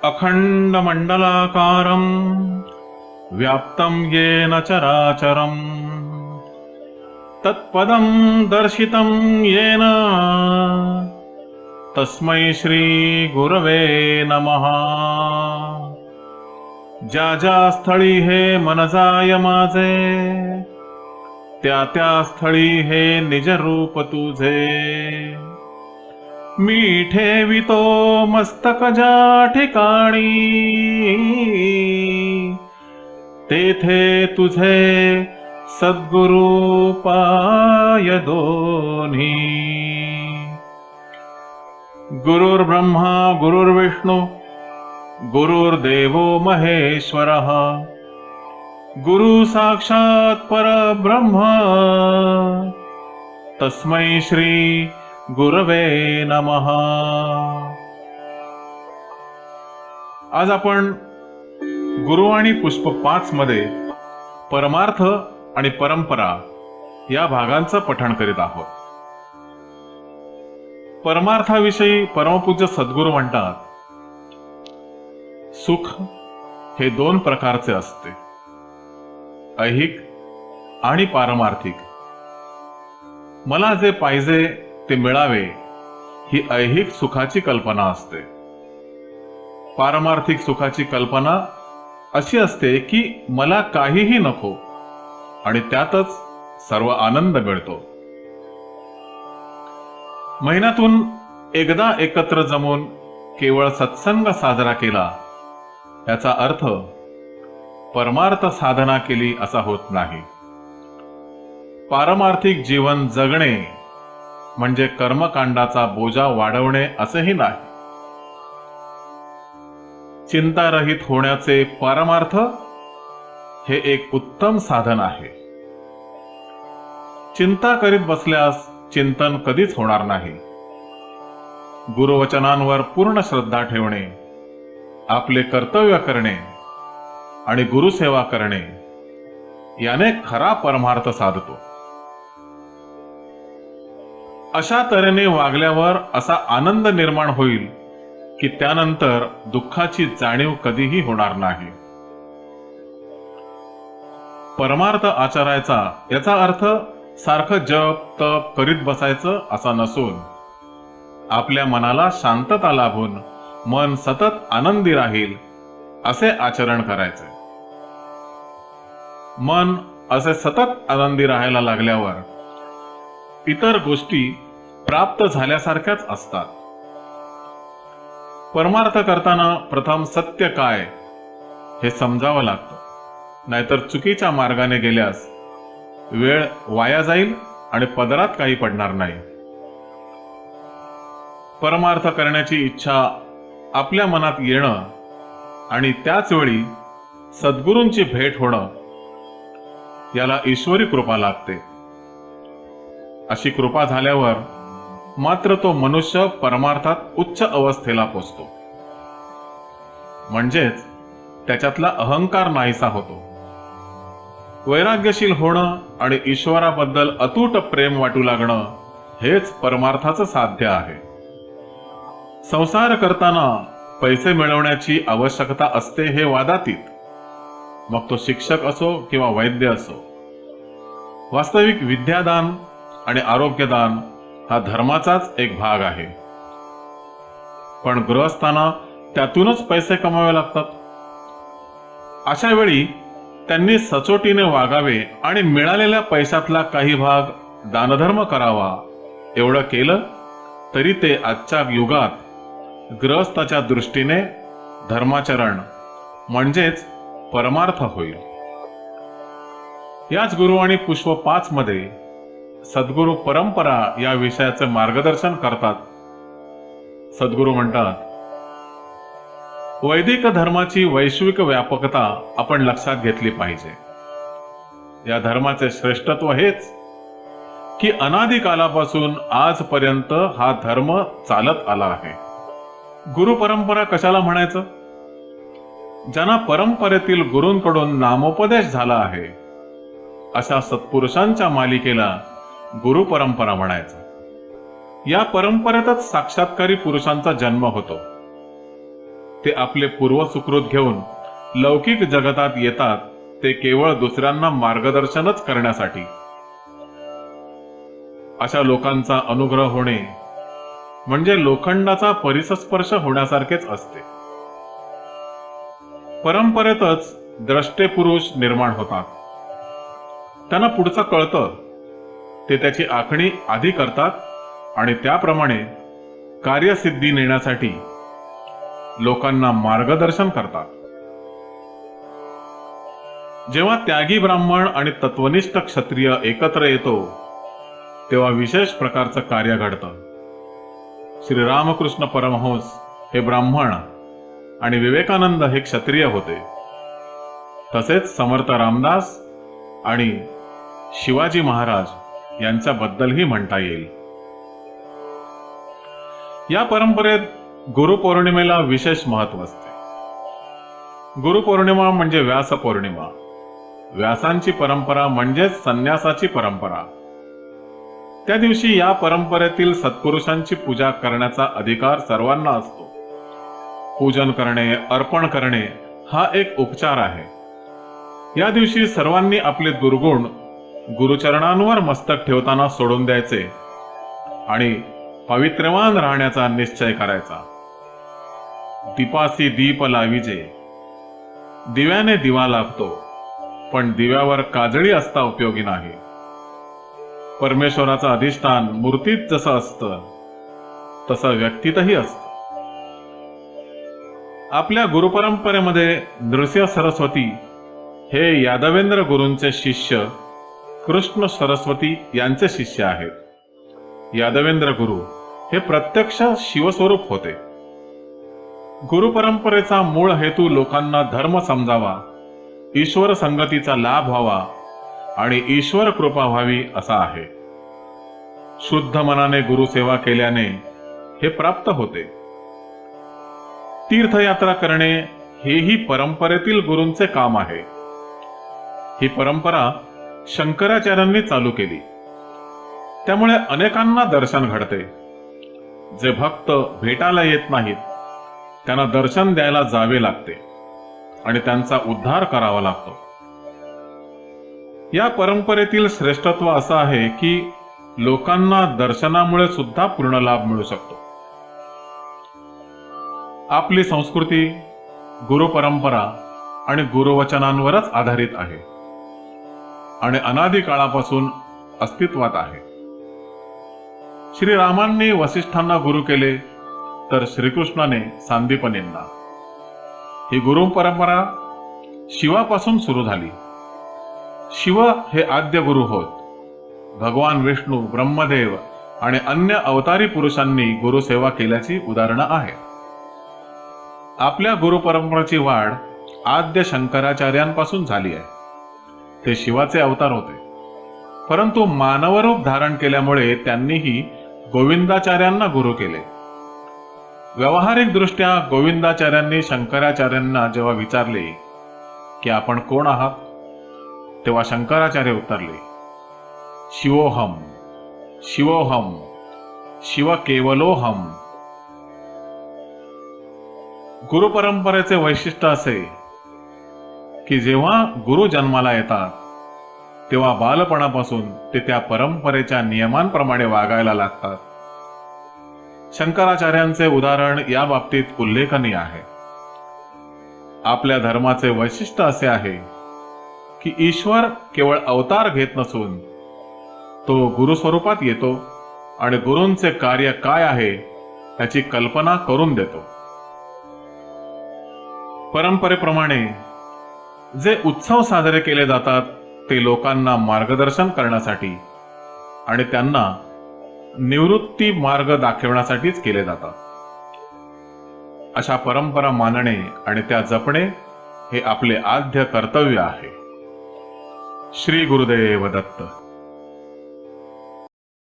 अखंडमण्डलाकारं व्याप्तं येन चराचरं तत्पदं दर्शितं येन तस्मै श्री गुरवे नमः। ज्या ज्या स्थळी हे मन जाय माझे, त्या त्या स्थळी हे निज रूप तुझे। मी ठेवितो मस्तक ज्या ठिकाणी, तेथे तुझे सद्गुरु पाय दोन्ही। गुरुर्ब्रह्मा गुरुर्विष्णू गुरुर्देवो महेश्वरः, गुरु साक्षात् परब्रह्म तस्मै श्री गुरवे नमः। आज आपण गुरुवाणी पुष्प 5 मध्ये परमार्थ आणि परंपरा या भागांचं पठण करीत आहोत। परमार्थाविषयी परमपूज्य सद्गुरू म्हणतात, सुख हे 2 प्रकारचे असते, ऐहिक आणि पारमार्थिक। मला जे पाहिजे ते मिळावे ही ऐहिक सुखाची कल्पना असते। पारमार्थिक सुखाची कल्पना अशी असते की मला काहीही नको आणि त्यातच सर्व आनंद मिळतो। महिन्यातून एकदा एकत्र जमून केवळ सत्संग साजरा केला याचा अर्थ परमार्थ साधना केली असा होत नाही। पारमार्थिक जीवन जगणे म्हणजे कर्मकांडाचा बोजा वाढवणे असेही नाही। चिंतारहित होण्याचे परमार्थ हे एक उत्तम साधन आहे। चिंता करीत बसल्यास चिंतन कधीच होणार नाही। गुरुवचनांवर पूर्ण श्रद्धा ठेवणे, आपले कर्तव्य करणे आणि गुरुसेवा करणे याने खरा परमार्थ साधतो। अशा तऱ्हेने वागल्यावर असा आनंद निर्माण होईल की त्यानंतर दुःखाची जाणीव कधीही होणार नाही। परमार्थ आचरायचा याचा अर्थ सारखं जप तप करीत बसायचं असा नसून आपल्या मनाला शांतता लाभून मन सतत आनंदी राहील असे आचरण करायचे। मन असे सतत आनंदी राहायला लागल्यावर इतर गोष्टी प्राप्त झाल्यासारख्याच असतात। परमार्थ करताना प्रथम सत्य काय हे समजावं लागतं, नाहीतर चुकीच्या मार्गाने गेल्यास वेळ वाया जाईल आणि पदरात काही पडणार नाही। परमार्थ करण्याची इच्छा आपल्या मनात येणं आणि त्याच वेळी सद्गुरूंची भेट होणं याला ईश्वरी कृपा लागते। अशी कृपा झाल्यावर मात्र तो मनुष्य परमार्थात उच्च अवस्थेला पोचतो, म्हणजेच त्याच्यातला अहंकार नाहीसा होतो। वैराग्यशील होणं आणि ईश्वराबद्दल अतूट प्रेम वाटू लागणं हेच परमार्थाचं साध्य आहे। संसार करताना पैसे मिळवण्याची आवश्यकता असते हे वादातीत, मग तो शिक्षक असो किंवा वैद्य असो। वास्तविक विद्यादान आणि आरोग्यदान हा धर्माचाच एक भाग आहे, पण गृहस्थांना त्यातूनच पैसे कमावे लागतात। अशा वेळी त्यांनी सचोटीने वागावे आणि मिळालेल्या पैशातला काही भाग दानधर्म करावा। एवढं केलं तरी ते आजच्या युगात गृहस्थाच्या दृष्टीने धर्माचरण म्हणजेच परमार्थ होईल। याच गुरुवाणी पुष्प 5 मध्ये सद्गुरु परंपरा या विषयाचे मार्गदर्शन करतात। सद्गुरु म्हणतात, वैदिक धर्माची वैश्विक व्यापकता आपण लक्षात घेतली पाहिजे। या धर्माचे श्रेष्ठत्व हेच की अनादी कालापासून आजपर्यंत हा धर्म चालत आला आहे। गुरु परंपरा कशाला म्हणायचं? ज्यांना परंपरेतील गुरूंकडून नामोपदेश झाला आहे अशा सत्पुरुषांच्या मालिकेला गुरु परंपरा म्हणायचं। या परंपरेतच साक्षात्कारी पुरुषांचा जन्म होतो। ते आपले पूर्वसुकृत घेऊन लौकिक जगतात येतात ते केवळ दुसऱ्यांना मार्गदर्शनच करण्यासाठी. अशा लोकांचा अनुग्रह होणे म्हणजे लोखंडाचा परिसस्पर्श होण्यासारखेच असते. परंपरेतच द्रष्टे पुरुष निर्माण होतात. त्यांना पुढचं कळतं, ते त्याची आखणी आधी करतात आणि त्याप्रमाणे कार्यसिद्धी नेण्यासाठी लोकांना मार्गदर्शन करतात. जेव्हा त्यागी ब्राह्मण आणि तत्वनिष्ठ क्षत्रिय एकत्र येतो तेव्हा विशेष प्रकारचं कार्य घडतं. श्री रामकृष्ण परमहंस हे ब्राह्मण आणि विवेकानंद हे क्षत्रिय होते. तसेच समर्थ रामदास आणि शिवाजी महाराज यांच्याबद्दलही म्हणता येईल. या परंपरेत गुरुपौर्णिमेला विशेष महत्त्व असते. गुरुपौर्णिमा म्हणजे व्यास पौर्णिमा. व्यासांची परंपरा म्हणजेच संन्यासाची परंपरा. त्या दिवशी या परंपरेतील सत्पुरुषांची पूजा करण्याचा अधिकार सर्वांना असतो. पूजन करणे, अर्पण करणे हा एक उपचार आहे. या दिवशी सर्वांनी आपले दुर्गुण गुरुचरणांवर मस्तक ठेवताना सोडून द्यायचे आणि पवित्रवान राहण्याचा निश्चय करायचा. दीपासी दीप लाविजे. दिव्याने दिवा लागतो, पण दिव्यावर काजळी असता उपयोगी नाही. परमेश्वराचं अधिष्ठान मूर्तीत जसं असतं तसं व्यक्तीतही असतं. आपल्या गुरुपरंपरेमध्ये नृसिंह सरस्वती हे यादवेंद्र गुरूंचे शिष्य कृष्ण सरस्वती यांचे शिष्य आहेत. यादवेंद्र गुरु हे प्रत्यक्ष शिवस्वरूप होते. गुरुपरंपरेचा मूळ हेतू लोकांना धर्म समजावा, ईश्वर संगतीचा लाभ व्हावा आणि ईश्वर कृपा व्हावी असा आहे. शुद्ध मनाने गुरुसेवा केल्याने हे प्राप्त होते. तीर्थयात्रा करणे हेही परंपरेतील गुरूंचे काम आहे. ही परंपरा शंकराचार्यांनी चालू केली. त्यामुळे अनेकांना दर्शन घडते. जे भक्त भेटायला येत नाहीत त्यांना दर्शन द्यायला जावे लागते आणि त्यांचा उद्धार करावा लागतो. या परंपरेतील श्रेष्ठत्व असं आहे की लोकांना दर्शनामुळे सुद्धा पूर्ण लाभ मिळू शकतो. आपली संस्कृती गुरु परंपरा आणि गुरुवचनांवरच आधारित आहे आणि अनादी काळापासून अस्तित्वात आहे. श्रीरामांनी वसिष्ठांना गुरु केले तर श्रीकृष्णाने सांदीपनींना. ही गुरु परंपरा शिवापासून सुरू झाली. शिव हे आद्य गुरु होत. भगवान विष्णू, ब्रह्मदेव आणि अन्य अवतारी पुरुषांनी गुरुसेवा केल्याची उदाहरणं आहेत. आपल्या गुरु परंपरेची वाढ आद्य शंकराचार्यांपासून झाली आहे. ते शिवाचे अवतार होते, परंतु मानवरूप धारण केल्यामुळे त्यांनीही गोविंदाचार्यांना गुरु केले. व्यावहारिक दृष्ट्या गोविंदाचार्यांनी शंकराचार्यांना जेव्हा विचारले की आपण कोण आहात, तेव्हा शंकराचार्य उत्तरले, शिवोहम शिवोहम शिव केवलोहम. गुरुपरंपरेचे वैशिष्ट्य असे की जेव्हा गुरु जन्माला येतात तेव्हा बालपणापासून ते त्या परंपरेच्या नियमांप्रमाणे वागायला लागतात. शंकराचार्यांचे उदाहरण या बाबतीत उल्लेखनीय आहे. आपल्या धर्माचे वैशिष्ट्य असे आहे की ईश्वर केवळ अवतार घेत नसून तो गुरुस्वरूपात येतो आणि गुरूंचे कार्य काय आहे याची कल्पना करून देतो. परंपरेप्रमाणे जे उत्सव साजरे केले जातात ते लोकांना मार्गदर्शन करण्यासाठी आणि त्यांना निवृत्ती मार्ग दाखवण्यासाठीच केले जातात. अशा परंपरा मानणे आणि त्या जपणे हे आपले आद्य कर्तव्य आहे. श्री गुरुदेव दत्त.